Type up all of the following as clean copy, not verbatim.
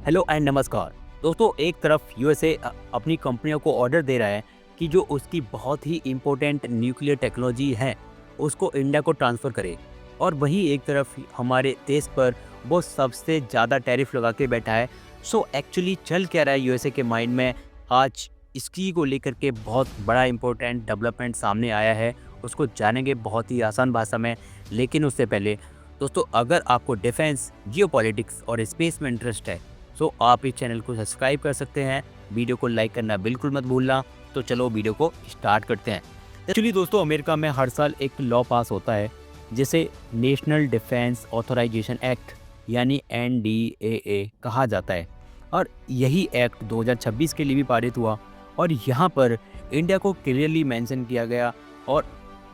Hello and नमस्कार दोस्तों। एक तरफ यूएसए अपनी कंपनियों को ऑर्डर दे रहा है कि जो उसकी बहुत ही इम्पोर्टेंट न्यूक्लियर टेक्नोलॉजी है उसको इंडिया को ट्रांसफ़र करे, और वहीं एक तरफ हमारे देश पर वो सबसे ज़्यादा टैरिफ लगा के बैठा है। सो एक्चुअली चल क्या रहा है यूएसए के माइंड में आज, इसकी को लेकर के बहुत बड़ा इम्पोर्टेंट डेवलपमेंट सामने आया है। उसको जानेंगे बहुत ही आसान भाषा में, लेकिन उससे पहले दोस्तों, अगर आपको डिफेंस, जियोपॉलिटिक्स और स्पेस में इंटरेस्ट है तो आप इस चैनल को सब्सक्राइब कर सकते हैं। वीडियो को लाइक करना बिल्कुल मत भूलना। तो चलो वीडियो को स्टार्ट करते हैं। एक्चुअली दोस्तों, अमेरिका में हर साल एक लॉ पास होता है जिसे नेशनल डिफेंस ऑथराइजेशन एक्ट यानी NDAA कहा जाता है, और यही एक्ट 2026 के लिए भी पारित हुआ। और यहाँ पर इंडिया को क्लियरली मेंशन किया गया और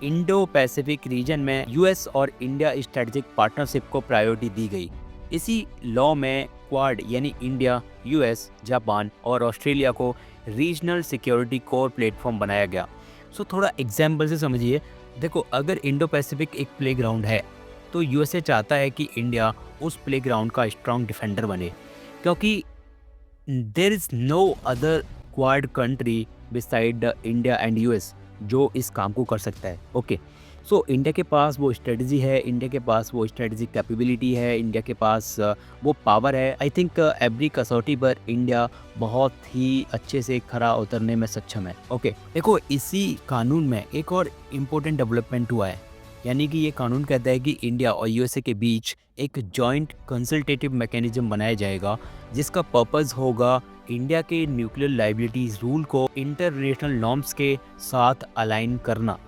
इंडो पैसिफिक रीजन में यूएस और इंडिया स्ट्रेटेजिक पार्टनरशिप को प्रायोरिटी दी गई। इसी लॉ में क्वाड यानी इंडिया, यूएस, जापान और ऑस्ट्रेलिया को रीजनल सिक्योरिटी कोर प्लेटफॉर्म बनाया गया। सो थोड़ा एग्जाम्पल से समझिए। देखो, अगर इंडो पैसिफिक एक प्लेग्राउंड है तो यूएसए चाहता है कि इंडिया उस प्लेग्राउंड का स्ट्रॉन्ग डिफेंडर बने, क्योंकि there is no other Quad country beside India and US जो इस काम को कर सकता है। ओके, सो इंडिया के पास वो स्ट्रेटजी है, इंडिया के पास वो स्ट्रेटजिक कैपेबिलिटी है, इंडिया के पास वो पावर है। आई थिंक एवरी कसौटी पर इंडिया बहुत ही अच्छे से खरा उतरने में सक्षम है। ओके, देखो, इसी कानून में एक और इम्पोर्टेंट डेवलपमेंट हुआ है, यानी कि ये कानून कहता है कि इंडिया और यूएसए के बीच एक जॉइंट कंसल्टेटिव मैकेनिज्म बनाया जाएगा जिसका पर्पस होगा इंडिया के न्यूक्लियर लाइबिलिटीज रूल को इंटरनेशनल नॉर्म्स के साथ अलाइन करना।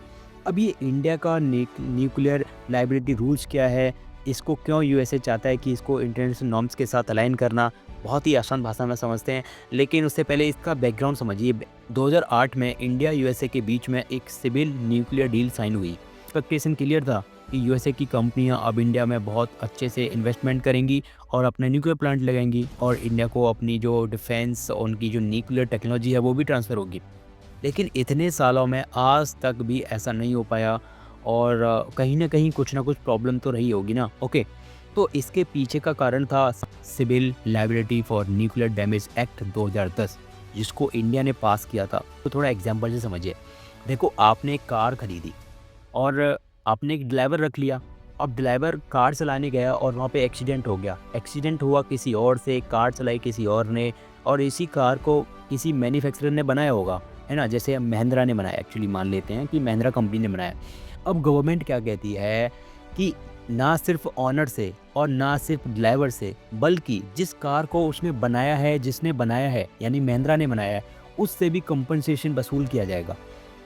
अब ये इंडिया का न्यूक्लियर लाइबिलिटी रूल्स क्या है, इसको क्यों यूएसए चाहता है कि इसको इंटरनेशनल नॉर्म्स के साथ अलाइन करना, बहुत ही आसान भाषा में समझते हैं। लेकिन उससे पहले इसका बैकग्राउंड समझिए। 2008 में इंडिया यूएसए के बीच में एक सिविल न्यूक्लियर डील साइन हुई। एक्सपेक्टेशन क्लियर था कि यूएसए की कंपनियां अब इंडिया में बहुत अच्छे से इन्वेस्टमेंट करेंगी और अपने न्यूक्लियर प्लांट लगाएंगी, और इंडिया को अपनी जो डिफेंस, उनकी जो न्यूक्लियर टेक्नोलॉजी है वो भी ट्रांसफ़र होगी। लेकिन इतने सालों में आज तक भी ऐसा नहीं हो पाया, और कहीं ना कहीं कुछ ना कुछ प्रॉब्लम तो रही होगी ना। ओके, तो इसके पीछे का कारण था civil liability for nuclear damage act 2010, जिसको इंडिया ने पास किया था। तो थोड़ा एग्जांपल से समझिए। देखो, आपने एक कार खरीदी और आपने एक ड्राइवर रख लिया। अब ड्राइवर कार चलाने गया और वहाँ पे एक्सीडेंट हो गया। एक्सीडेंट हुआ किसी और से, कार चलाई किसी और ने, और इसी कार को किसी मैन्युफैक्चरर ने बनाया होगा, है ना। जैसे महिंद्रा ने बनाया, एक्चुअली मान लेते हैं कि महिंद्रा कंपनी ने बनाया। अब गवर्नमेंट क्या कहती है कि ना सिर्फ ऑनर से और ना सिर्फ ड्राइवर से, बल्कि जिस कार को उसने बनाया है, जिसने बनाया है यानी महिंद्रा ने बनाया है, उससे भी कंपनसेशन वसूल किया जाएगा।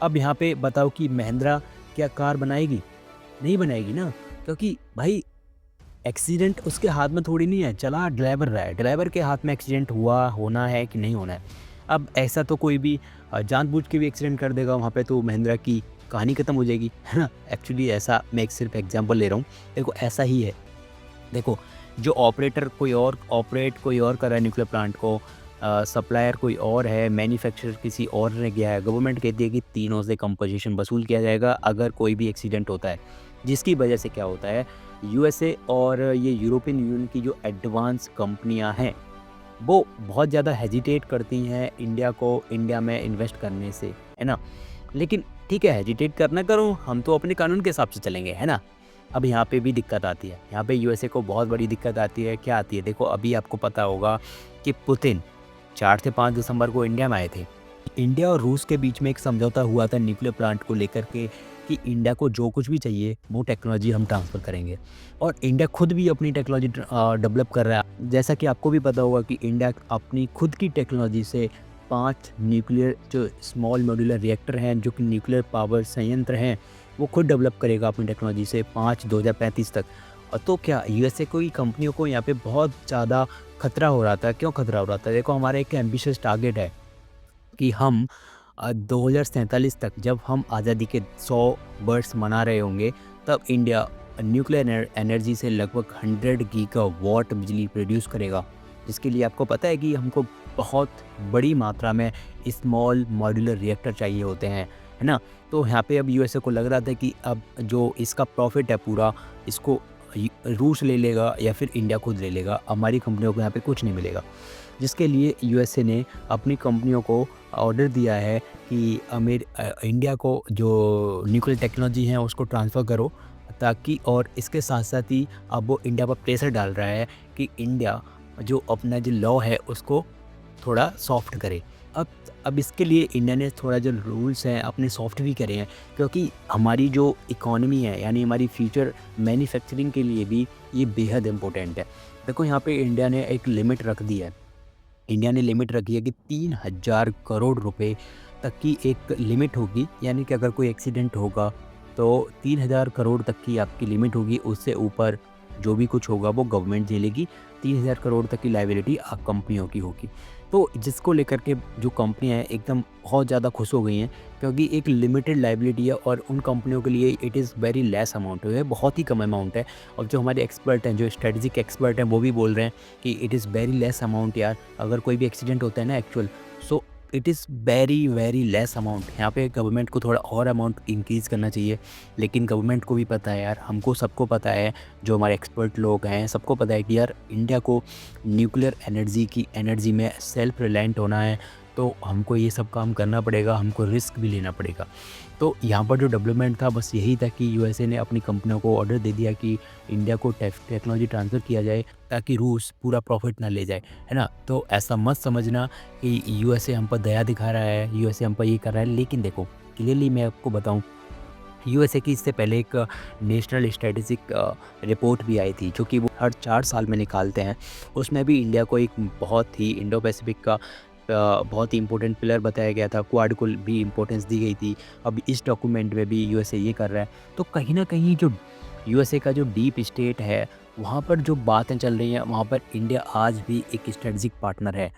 अब यहाँ पे बताओ कि महिंद्रा क्या कार बनाएगी? नहीं बनाएगी ना, क्योंकि भाई एक्सीडेंट उसके हाथ में थोड़ी नहीं है, चला ड्राइवर रहा है, ड्राइवर के हाथ में एक्सीडेंट होना है कि नहीं होना है। अब ऐसा तो कोई भी जानबूझ के भी एक्सीडेंट कर देगा वहाँ पे, तो महिंद्रा की कहानी खत्म हो जाएगी, है ना। एक्चुअली ऐसा, मैं एक सिर्फ एग्जांपल ले रहा हूँ। देखो, ऐसा ही है। देखो, जो ऑपरेटर कोई और कर रहा है न्यूक्लियर प्लांट को, सप्लायर कोई और है, मैन्युफैक्चरर किसी और ने किया है। गवर्नमेंट कहती है कि तीनों से कंपनसेशन वसूल किया जाएगा अगर कोई भी एक्सीडेंट होता है, जिसकी वजह से क्या होता है, यूएसए और ये यूरोपियन यूनियन की जो एडवांस कंपनियां हैं वो बहुत ज़्यादा हेजिटेट करती हैं इंडिया में इन्वेस्ट करने से, है ना। लेकिन ठीक है, हेजिटेट करना करो, हम तो अपने कानून के हिसाब से चलेंगे, है ना। अब यहाँ पे भी दिक्कत आती है, यहाँ पे यूएसए को बहुत बड़ी दिक्कत आती है। क्या आती है? देखो, अभी आपको पता होगा कि पुतिन 4 से 5 दिसंबर को इंडिया में आए थे। इंडिया और रूस के बीच में एक समझौता हुआ था न्यूक्लियर प्लांट को लेकर के कि इंडिया को जो कुछ भी चाहिए वो टेक्नोलॉजी हम ट्रांसफ़र करेंगे, और इंडिया खुद भी अपनी टेक्नोलॉजी डेवलप कर रहा है। जैसा कि आपको भी पता होगा कि इंडिया अपनी खुद की टेक्नोलॉजी से 5 न्यूक्लियर जो स्मॉल मॉड्यूलर रिएक्टर हैं, जो कि न्यूक्लियर पावर संयंत्र हैं, वो खुद डेवलप करेगा अपनी टेक्नोलॉजी से 2035 तक। और तो क्या यूएसए की कंपनियों को यहाँ पे बहुत ज़्यादा खतरा हो रहा था। क्यों खतरा हो रहा था? देखो, हमारा एक एम्बिशियस टारगेट है कि हम 2047 तक, जब हम आज़ादी के 100 वर्ष मना रहे होंगे, तब इंडिया न्यूक्लियर एनर्जी से लगभग 100 गीगावाट बिजली प्रोड्यूस करेगा, जिसके लिए आपको पता है कि हमको बहुत बड़ी मात्रा में स्मॉल मॉड्यूलर रिएक्टर चाहिए होते हैं, है ना। तो यहाँ पे अब यूएसए को लग रहा था कि अब जो इसका प्रॉफिट है पूरा, इसको रूस ले लेगा या फिर इंडिया खुद ले लेगा, हमारी कंपनियों को यहाँ पे कुछ नहीं मिलेगा। जिसके लिए यूएसए ने अपनी कंपनियों को ऑर्डर दिया है कि इंडिया को जो न्यूक्लियर टेक्नोलॉजी है उसको ट्रांसफ़र करो, ताकि और इसके साथ साथ ही अब वो इंडिया पर प्रेशर डाल रहा है कि इंडिया जो अपना जो लॉ है उसको थोड़ा सॉफ्ट करे। अब अब इसके लिए इंडिया ने थोड़ा जो रूल्स हैं अपने सॉफ्ट भी करे हैं, क्योंकि हमारी जो इकोनॉमी है यानी हमारी फ्यूचर मैन्युफैक्चरिंग के लिए भी ये बेहद इम्पोर्टेंट है। देखो यहाँ पे इंडिया ने एक लिमिट रख दी है। इंडिया ने लिमिट रखी है कि 3000 करोड़ रुपए तक की एक लिमिट होगी, यानी कि अगर कोई एक्सीडेंट होगा तो 3000 करोड़ तक की आपकी लिमिट होगी, उससे ऊपर जो भी कुछ होगा वो गवर्नमेंट झेलेगी। 3000 करोड़ तक की लायबिलिटी कंपनियों की होगी। तो जिसको लेकर के जो कंपनियां हैं एकदम बहुत ज़्यादा खुश हो गई हैं, क्योंकि एक लिमिटेड लायबिलिटी है और उन कंपनियों के लिए it is very less amount है, बहुत ही कम अमाउंट है। और जो हमारे एक्सपर्ट हैं, जो स्ट्रेटजिक एक्सपर्ट हैं, वो भी बोल रहे हैं कि it is very less amount यार। अगर कोई भी एक्सीडेंट होता है ना actual, so it is very very less amount. यहाँ पे गवर्नमेंट को थोड़ा और अमाउंट इंक्रीज़ करना चाहिए, लेकिन गवर्नमेंट को भी पता है यार, हमको सबको पता है, जो हमारे एक्सपर्ट लोग हैं सबको पता है कि यार इंडिया को न्यूक्लियर एनर्जी में सेल्फ रिलायंट होना है, तो हमको ये सब काम करना पड़ेगा, हमको रिस्क भी लेना पड़ेगा। तो यहाँ पर जो डेवलपमेंट था बस यही था कि यूएसए ने अपनी कंपनियों को ऑर्डर दे दिया कि इंडिया को टेक्नोलॉजी ट्रांसफ़र किया जाए, ताकि रूस पूरा प्रॉफिट ना ले जाए, है ना। तो ऐसा मत समझना कि यूएसए हम पर दया दिखा रहा है, यूएसए हम पर ये कर रहा है। लेकिन देखो क्लियरली मैं आपको बताऊँ, यूएसए की इससे पहले एक नेशनल स्ट्रेटेजिक रिपोर्ट भी आई थी, जो कि वो हर 4 साल में निकालते हैं। उसमें भी इंडिया को एक बहुत ही इंडो पैसिफिक का बहुत ही इंपॉर्टेंट पिलर बताया गया था, क्वाड को भी इम्पोर्टेंस दी गई थी। अब इस डॉक्यूमेंट में भी यूएसए ये कर रहा है। तो कहीं न कहीं जो यूएसए का जो डीप स्टेट है, वहाँ पर जो बातें चल रही हैं, वहाँ पर इंडिया आज भी एक स्ट्रेटेजिक पार्टनर है।